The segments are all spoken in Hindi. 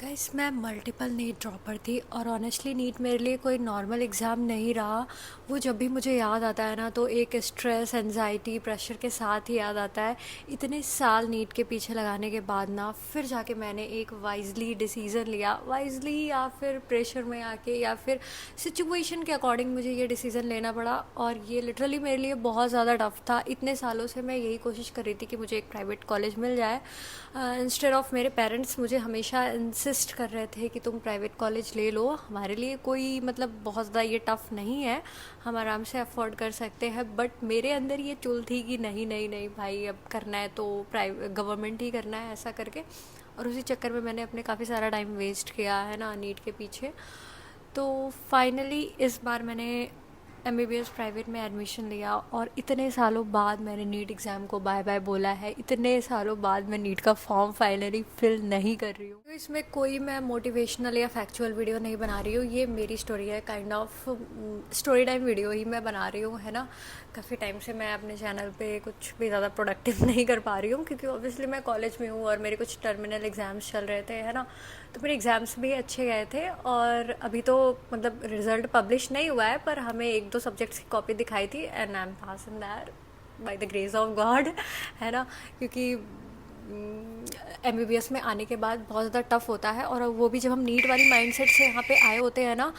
गाइस मैं मल्टीपल नीट ड्रॉपर थी और ऑनेस्टली नीट मेरे लिए कोई नॉर्मल एग्ज़ाम नहीं रहा। वो जब भी मुझे याद आता है ना तो एक स्ट्रेस एनजाइटी प्रेशर के साथ ही याद आता है। इतने साल नीट के पीछे लगाने के बाद ना फिर जाके मैंने एक वाइजली डिसीज़न लिया, वाइजली या फिर प्रेशर में आके या फिर सिचुएशन के अकॉर्डिंग मुझे ये डिसीज़न लेना पड़ा। और ये लिटरली मेरे लिए बहुत ज़्यादा टफ था। इतने सालों से मैं यही कोशिश कर रही थी कि मुझे एक प्राइवेट कॉलेज मिल जाए। इंस्टेड ऑफ मेरे पेरेंट्स मुझे हमेशा इंसिस्ट कर रहे थे कि तुम प्राइवेट कॉलेज ले लो, हमारे लिए कोई मतलब बहुत ज़्यादा ये टफ़ नहीं है, हम आराम से अफोर्ड कर सकते हैं। बट मेरे अंदर ये चुल थी कि नहीं नहीं नहीं भाई, अब करना है तो प्राइवेट गवर्नमेंट ही करना है, ऐसा करके। और उसी चक्कर में मैंने अपने काफ़ी सारा टाइम वेस्ट किया है ना नीट के पीछे। तो फाइनली इस बार मैंने एमबीबीएस प्राइवेट में एडमिशन लिया और इतने सालों बाद मैंने नीट एग्ज़ाम को बाय बाय बोला है। इतने सालों बाद मैं नीट का फॉर्म फाइनली फिल नहीं कर रही हूँ। तो इसमें कोई मैं मोटिवेशनल या फैक्चुअल वीडियो नहीं बना रही हूँ, ये मेरी स्टोरी है, kind of story time video ही मैं बना रही हूँ, है ना। काफ़ी टाइम से मैं अपने चैनल पे कुछ भी ज़्यादा प्रोडक्टिव नहीं कर पा रही हूँ क्योंकि ऑब्वियसली मैं कॉलेज में हूँ और मेरे कुछ टर्मिनल एग्ज़ाम्स चल रहे थे, है ना। तो मेरे एग्ज़ाम्स भी अच्छे गए थे और अभी तो मतलब रिज़ल्ट पब्लिश नहीं हुआ है, पर हमें एक दो सब्जेक्ट्स की कॉपी दिखाई थी and I am pass in that by the grace of God, है ना। क्योंकि एमबीबीएस में आने के बाद बहुत ज़्यादा टफ़ होता है और वो भी जब हम नीट वाली माइंडसेट से यहाँ पे आए होते हैं ना,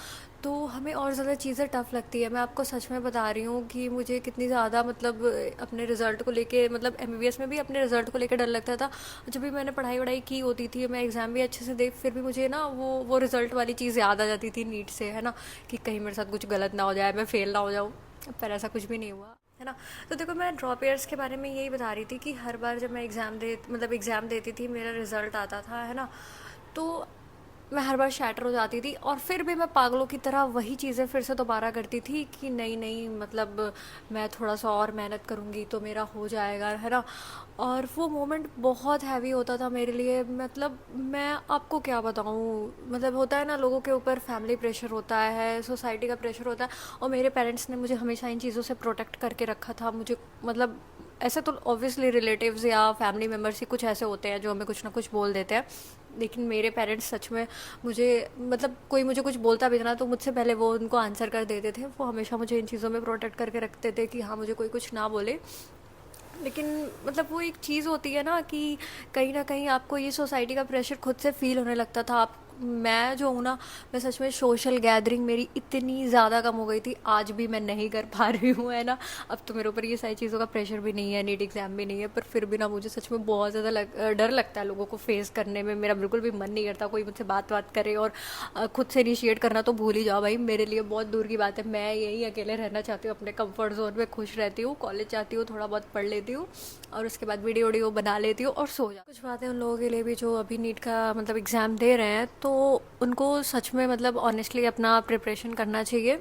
तो हमें और ज़्यादा चीज़ें टफ़ लगती है। मैं आपको सच में बता रही हूँ कि मुझे कितनी ज़्यादा मतलब अपने रिज़ल्ट को लेके, मतलब एमबीबीएस में भी अपने रिज़ल्ट को लेकर डर लगता था। जब भी मैंने पढ़ाई वढ़ाई की होती थी, मैं एग्ज़ाम भी अच्छे से दे, फिर भी मुझे ना वो रिज़ल्ट वाली चीज़ याद आ जाती थी नीट से, है ना, कि कहीं मेरे साथ कुछ गलत ना हो जाए, मैं फ़ेल ना हो जाऊँ। पर ऐसा कुछ भी नहीं हुआ, है ना। तो देखो, मैं ड्रॉप ईयर्स के बारे में यही बता रही थी कि हर बार जब मैं एग्ज़ाम देती थी, मेरा रिज़ल्ट आता था, है ना, तो मैं हर बार शैटर हो जाती थी और फिर भी मैं पागलों की तरह वही चीज़ें फिर से दोबारा करती थी कि नहीं नहीं, मतलब मैं थोड़ा सा और मेहनत करूँगी तो मेरा हो जाएगा, है ना। और वो मोमेंट बहुत हैवी होता था मेरे लिए। मतलब मैं आपको क्या बताऊँ, मतलब होता है ना, लोगों के ऊपर फैमिली प्रेशर होता है, सोसाइटी का प्रेशर होता है, और मेरे पेरेंट्स ने मुझे हमेशा इन चीज़ों से प्रोटेक्ट करके रखा था। मुझे मतलब ऐसे तो ऑब्वियसली रिलेटिव्स या फैमिली मेम्बर्स ही कुछ ऐसे होते हैं जो हमें कुछ ना कुछ बोल देते हैं, लेकिन मेरे पेरेंट्स सच में मुझे, मतलब कोई मुझे कुछ बोलता भी था ना तो मुझसे पहले वो उनको आंसर कर देते थे। वो हमेशा मुझे इन चीज़ों में प्रोटेक्ट करके रखते थे कि हाँ, मुझे कोई कुछ ना बोले। लेकिन मतलब वो एक चीज़ होती है ना कि कहीं ना कहीं आपको ये सोसाइटी का प्रेशर खुद से फील होने लगता था। आप, मैं जो हूँ ना, मैं सच में सोशल गैदरिंग मेरी इतनी ज़्यादा कम हो गई थी, आज भी मैं नहीं कर पा रही हूँ, है ना। अब तो मेरे ऊपर ये सारी चीज़ों का प्रेशर भी नहीं है, नीट एग्ज़ाम भी नहीं है, पर फिर भी ना मुझे सच में बहुत ज़्यादा डर लगता है लोगों को फेस करने में। मेरा बिल्कुल भी मन नहीं करता कोई मुझसे बात बात करे, और खुद से इनिशिएट करना तो भूल ही जाओ भाई, मेरे लिए बहुत दूर की बात है। मैं यही अकेले रहना चाहती हूँ, अपने कंफर्ट जोन में खुश रहती हूँ, कॉलेज जाती हूँ, थोड़ा बहुत पढ़ लेती हूँ और उसके बाद वीडियो वीडियो बना लेती हूँ और सो जा। कुछ बातें उन लोगों के लिए भी जो अभी नीट का मतलब एग्ज़ाम दे रहे हैं, तो उनको सच में मतलब ऑनेस्टली अपना प्रिपरेशन करना चाहिए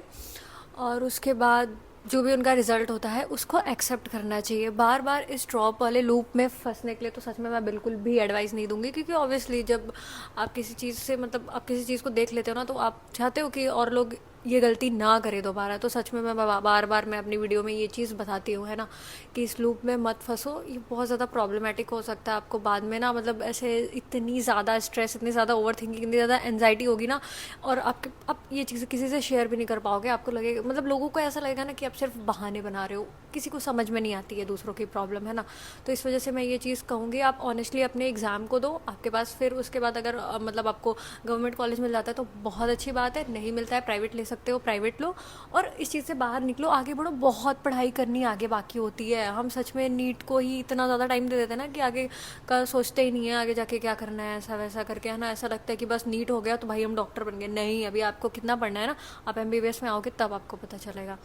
और उसके बाद जो भी उनका रिज़ल्ट होता है उसको एक्सेप्ट करना चाहिए। बार बार इस ड्रॉप वाले लूप में फंसने के लिए तो सच में मैं बिल्कुल भी एडवाइस नहीं दूंगी, क्योंकि ऑब्वियसली जब आप किसी चीज़ से, मतलब आप किसी चीज़ को देख लेते हो ना, तो आप चाहते हो कि और लोग ये गलती ना करे दोबारा। तो सच में मैं बार बार मैं अपनी वीडियो में ये चीज़ बताती हूँ, है ना, कि इस लूप में मत फंसो। ये बहुत ज़्यादा प्रॉब्लमेटिक हो सकता है आपको बाद में ना, मतलब ऐसे इतनी ज़्यादा स्ट्रेस, इतनी ज़्यादा ओवर थिंकिंग, इतनी ज़्यादा एनजाइटी होगी ना, और आप ये चीज़ें किसी से शेयर भी नहीं कर पाओगे। आपको लगेगा, मतलब लोगों को ऐसा लगेगा ना कि आप सिर्फ बहाने बना रहे हो, किसी को समझ में नहीं आती है दूसरों की प्रॉब्लम, है ना। तो इस वजह से मैं ये चीज़ कहूँगी, आप ऑनेस्टली अपने एग्ज़ाम को दो, आपके पास फिर उसके बाद अगर मतलब आपको गवर्नमेंट कॉलेज मिल जाता है तो बहुत अच्छी बात है, नहीं मिलता है प्राइवेट ले सकते हो, प्राइवेट लो और इस चीज़ से बाहर निकलो, आगे बढ़ो। बहुत पढ़ाई करनी आगे बाकी होती है। हम सच में नीट को ही इतना ज़्यादा टाइम दे देते हैं ना कि आगे का सोचते ही नहीं है, आगे जाके क्या करना है, ऐसा वैसा करके, है ना। ऐसा लगता है कि बस नीट हो गया तो भाई हम डॉक्टर बन गए। नहीं, अभी आपको कितना पढ़ना है ना, आप एमबीबीएस में आओगे तब आपको पता चलेगा।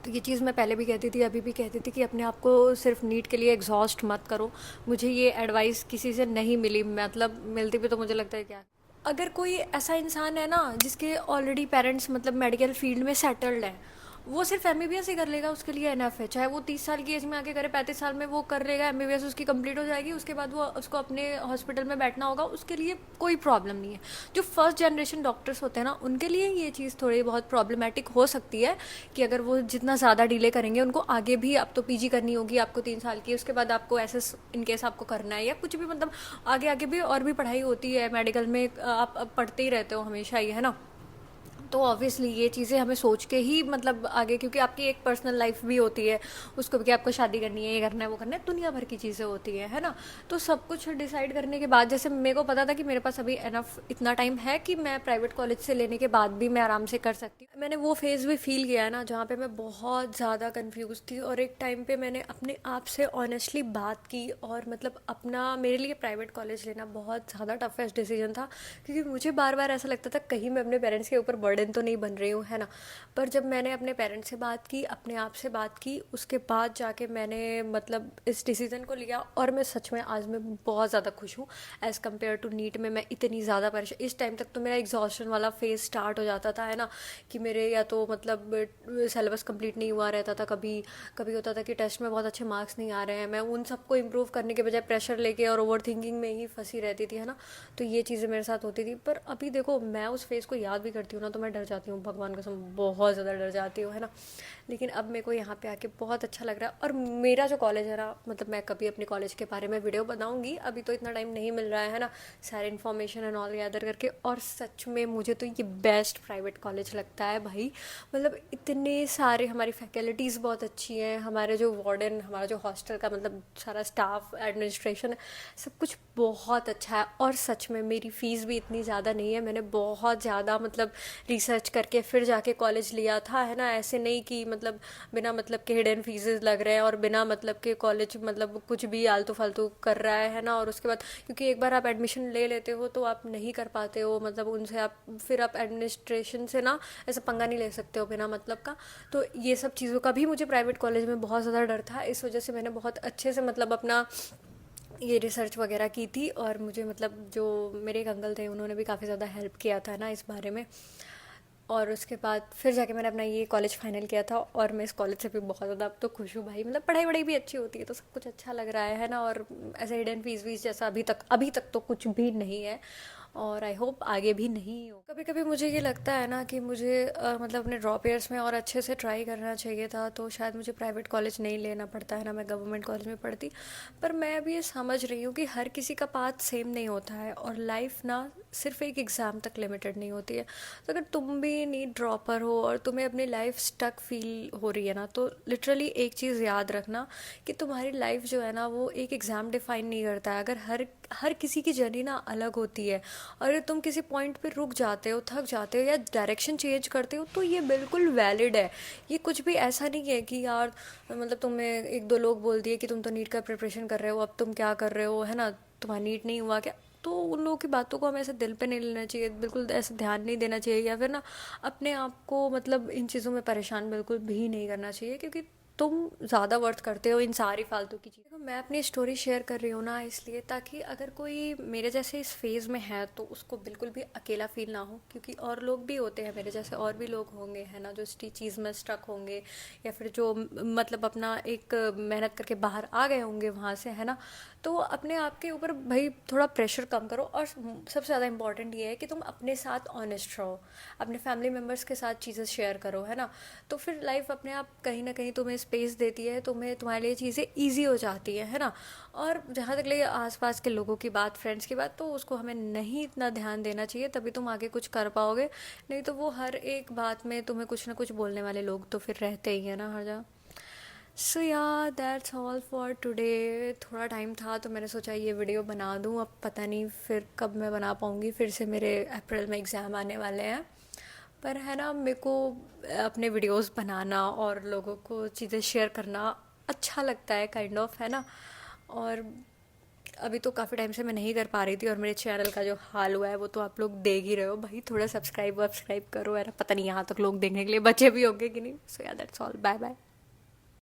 तो ये चीज़ मैं पहले भी कहती थी, अभी भी कहती थी कि अपने आप को सिर्फ नीट के लिए एग्जॉस्ट मत करो। मुझे ये एडवाइस किसी से नहीं मिली, मतलब मिलती भी तो मुझे लगता है क्या, अगर कोई ऐसा इंसान है ना जिसके ऑलरेडी पेरेंट्स मतलब मेडिकल फील्ड में सेटल्ड हैं, वो सिर्फ एमबीबीएस ही कर लेगा, उसके लिए एनफ है। चाहे वो 30 साल की एज में आके करे, 35 साल में वो कर लेगा, एमबीबीएस उसकी कंप्लीट हो जाएगी, उसके बाद वो उसको अपने हॉस्पिटल में बैठना होगा, उसके लिए कोई प्रॉब्लम नहीं है। जो फर्स्ट जनरेशन डॉक्टर्स होते हैं ना, उनके लिए ये चीज़ थोड़ी बहुत प्रॉब्लमेटिक हो सकती है कि अगर वो जितना ज़्यादा डिले करेंगे, उनको आगे भी, अब तो पीजी करनी होगी आपको 3 साल की, उसके बाद आपको ऐसे इनकेस आपको करना है या कुछ भी, मतलब आगे आगे भी और भी पढ़ाई होती है मेडिकल में, आप पढ़ते ही रहते हो हमेशा ही, है ना। तो ऑब्वियसली ये चीज़ें हमें सोच के ही मतलब आगे, क्योंकि आपकी एक पर्सनल लाइफ भी होती है, उसको भी कि आपको शादी करनी है, ये करना है, वो करना है, दुनिया भर की चीज़ें होती है ना। तो सब कुछ डिसाइड करने के बाद, जैसे मेरे को पता था कि मेरे पास अभी एनफ इतना टाइम है कि मैं प्राइवेट कॉलेज से लेने के बाद भी मैं आराम से कर सकती हूँ। मैंने वो फेज़ भी फील किया है ना, जहाँ पे मैं बहुत ज़्यादा कंफ्यूज थी, और एक टाइम पे मैंने अपने आप से ऑनेस्टली बात की, और मतलब अपना, मेरे लिए प्राइवेट कॉलेज लेना बहुत ज़्यादा टफेस्ट डिसीजन था, क्योंकि मुझे बार बार ऐसा लगता था कहीं मैं अपने पेरेंट्स के ऊपर बर्डन तो नहीं बन रही हूँ, है ना। पर जब मैंने अपने पेरेंट्स से बात की, अपने आप से बात की, उसके बाद जाके मैंने मतलब इस डिसीज़न को लिया, और मैं सच में आज मैं बहुत ज़्यादा खुश हूँ। एज़ कम्पेयर टू नीट में मैं इतनी ज़्यादा परेशान, इस टाइम तक तो मेरा एग्जॉस्शन वाला फेज स्टार्ट हो जाता था, है ना, कि मेरे या तो मतलब सिलेबस कंप्लीट नहीं हुआ रहता था, कभी कभी होता था कि टेस्ट में बहुत अच्छे मार्क्स नहीं आ रहे हैं, मैं उन सबको इम्प्रूव करने के बजाय प्रेशर लेके और ओवर थिंकिंग में ही फंसी रहती थी, है ना। तो ये चीज़ें मेरे साथ होती थी। पर अभी देखो, मैं उस फेज़ को याद भी करती हूँ ना, तो मैं डर जाती हूँ, भगवान कसम बहुत ज़्यादा डर जाती हूँ, है ना। लेकिन अब मेरे को यहाँ पे आके बहुत अच्छा लग रहा है। और मेरा जो कॉलेज है ना, मतलब मैं कभी अपने कॉलेज के बारे में वीडियो बनाऊंगी, अभी तो इतना टाइम नहीं मिल रहा है ना, सारे इन्फॉर्मेशन एंड ऑल गैदर करके। और सच में मुझे तो ये बेस्ट प्राइवेट कॉलेज लगता है भाई। मतलब इतने सारे, हमारी फैकल्टीज़ बहुत अच्छी हैं, हमारे जो वार्डन, हमारा जो हॉस्टल का मतलब सारा स्टाफ, एडमिनिस्ट्रेशन, सब कुछ बहुत अच्छा है। और सच में मेरी फ़ीस भी इतनी ज़्यादा नहीं है, मैंने बहुत ज़्यादा मतलब रिसर्च करके फिर जाके कॉलेज लिया था, है ना। ऐसे नहीं कि मतलब बिना मतलब के हिडन फीसेस लग रहे हैं, और बिना मतलब के कॉलेज मतलब कुछ भी आलतू फालतू कर रहा है ना। और उसके बाद, क्योंकि एक बार आप एडमिशन ले लेते हो तो आप नहीं कर पाते हो, मतलब उनसे आप फिर आप एडमिनिस्ट्रेशन से ना ऐसा पंगा नहीं ले सकते हो बिना मतलब का। तो ये सब चीज़ों का भी मुझे प्राइवेट कॉलेज में बहुत ज़्यादा डर था, इस वजह से मैंने बहुत अच्छे से मतलब अपना ये रिसर्च वगैरह की थी। और मुझे मतलब जो मेरे एक अंकल थे, उन्होंने भी काफ़ी ज़्यादा हेल्प किया था ना इस बारे में। और उसके बाद फिर जाके मैंने अपना ये कॉलेज फाइनल किया था, और मैं इस कॉलेज से भी बहुत ज़्यादा अब तो खुश हूँ भाई। मतलब पढ़ाई वढ़ाई भी अच्छी होती है, तो सब कुछ अच्छा लग रहा है ना। और ऐसे हिडन फीस वीस जैसा अभी तक तो कुछ भी नहीं है, और आई होप आगे भी नहीं हो। कभी कभी मुझे ये लगता है ना कि मुझे मतलब अपने ड्रॉप ईयर्स में और अच्छे से ट्राई करना चाहिए था, तो शायद मुझे प्राइवेट कॉलेज नहीं लेना पड़ता, है ना, मैं गवर्नमेंट कॉलेज में पढ़ती। पर मैं अभी ये समझ रही हूँ कि हर किसी का पाथ सेम नहीं होता है, और लाइफ ना सिर्फ एक एग्ज़ाम तक लिमिटेड नहीं होती है। तो अगर तुम भी नीट ड्रॉपर हो और तुम्हें अपनी लाइफ स्टक फील हो रही है ना, तो लिटरली एक चीज़ याद रखना कि तुम्हारी लाइफ जो है ना, वो एक एग्ज़ाम डिफाइन नहीं करता है। अगर हर हर किसी की जर्नी ना अलग होती है, और अगर तुम किसी पॉइंट पे रुक जाते हो, थक जाते हो, या डायरेक्शन चेंज करते हो, तो ये बिल्कुल वैलिड है। ये कुछ भी ऐसा नहीं है कि यार मतलब तुम्हें एक दो लोग बोल दिए कि तुम तो नीट का प्रिपरेशन कर रहे हो, अब तुम क्या कर रहे हो, है ना, तुम्हारा नीट नहीं हुआ क्या। तो उन लोगों की बातों को हमें ऐसे दिल पे नहीं लेना चाहिए, बिल्कुल ऐसे ध्यान नहीं देना चाहिए, या फिर ना अपने आप को मतलब इन चीज़ों में परेशान बिल्कुल भी नहीं करना चाहिए, क्योंकि तुम ज़्यादा वर्थ करते हो इन सारी फालतू की चीज़ें। तो मैं अपनी स्टोरी शेयर कर रही हूँ ना इसलिए, ताकि अगर कोई मेरे जैसे इस फेज़ में है तो उसको बिल्कुल भी अकेला फील ना हो, क्योंकि और लोग भी होते हैं मेरे जैसे, और भी लोग होंगे, है ना, जो इस चीज़ में स्ट्रक होंगे, या फिर जो मतलब अपना एक मेहनत करके बाहर आ गए होंगे वहाँ से, है ना। तो अपने आप के ऊपर भाई थोड़ा प्रेशर कम करो, और सबसे ज़्यादा इंपॉर्टेंट ये है कि तुम अपने साथ ऑनेस्ट रहो, अपने फैमिली मेम्बर्स के साथ चीज़ें शेयर करो, है ना। तो फिर लाइफ अपने आप कहीं ना कहीं तुम्हें स्पेस देती है, तुम्हें तुम्हारे लिए चीज़ें ईजी हो जाती है ना। और जहाँ तक लगे आसपास के लोगों की बात, फ्रेंड्स की बात, तो उसको हमें नहीं इतना ध्यान देना चाहिए, तभी तुम आगे कुछ कर पाओगे। नहीं तो वो हर एक बात में तुम्हें कुछ ना कुछ बोलने वाले लोग तो फिर रहते ही है ना हर जगह। सो या दैट्स ऑल फॉर टुडे। थोड़ा टाइम था तो मैंने सोचा ये वीडियो बना दूँ, अब पता नहीं फिर कब मैं बना पाऊँगी, फिर से मेरे अप्रैल में एग्ज़ाम आने वाले हैं। पर है ना, मेरे को अपने वीडियोस बनाना और लोगों को चीज़ें शेयर करना अच्छा लगता है, काइंड ऑफ, है ना। और अभी तो काफ़ी टाइम से मैं नहीं कर पा रही थी, और मेरे चैनल का जो हाल हुआ है वो तो आप लोग देख ही रहे हो भाई। थोड़ा सब्सक्राइब वब्सक्राइब करो, है ना। पता नहीं यहाँ तक लोग देखने के लिए बचे भी होंगे कि नहीं। सो या दैट्स ऑल, बाय बाय।